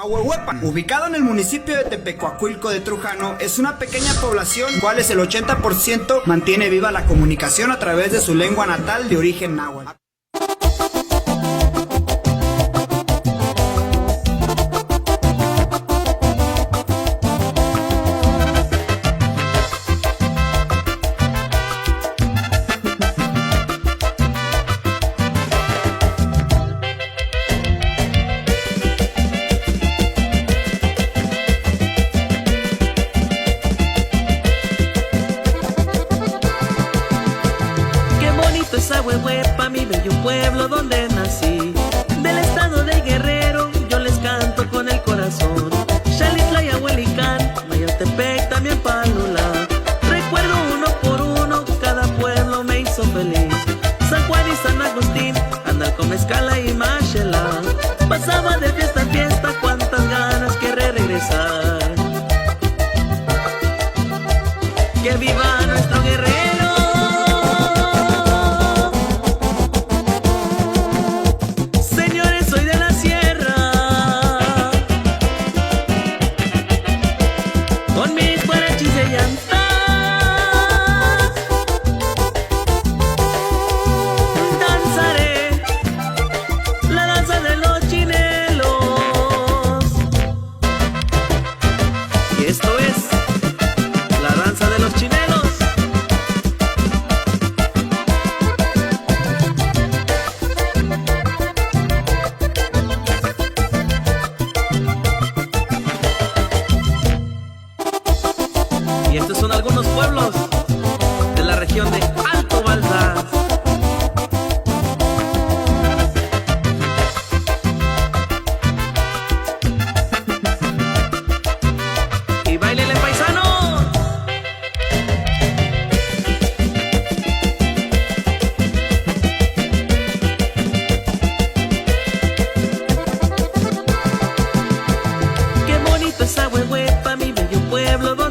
Ahuehuepa, ubicado en el municipio de Tepecuacuilco de Trujano, es una pequeña población, cual es el 80% mantiene viva la comunicación a través de su lengua natal de origen náhuatl. Es Ahuehuepa, mi bello pueblo donde nací. Del estado de Guerrero yo les canto con el corazón. Xalitla y Ahuelicán, Mayatepec, también Palula. Recuerdo uno por uno, cada pueblo me hizo feliz. San Juan y San Agustín, Analco, Mezcala y Machela. Pasaba de fiesta en fiesta, cuántas ganas querré regresar. Que viva nuestro guerrero. Con mis guarachis de llanta danzaré la danza de los chinelos. Y esto es la danza de los chinelos. Y estos son algunos pueblos de la región de Alto Balsas. Y báilele, paisano. Qué bonito es Ahuehuepa, mi bello pueblo.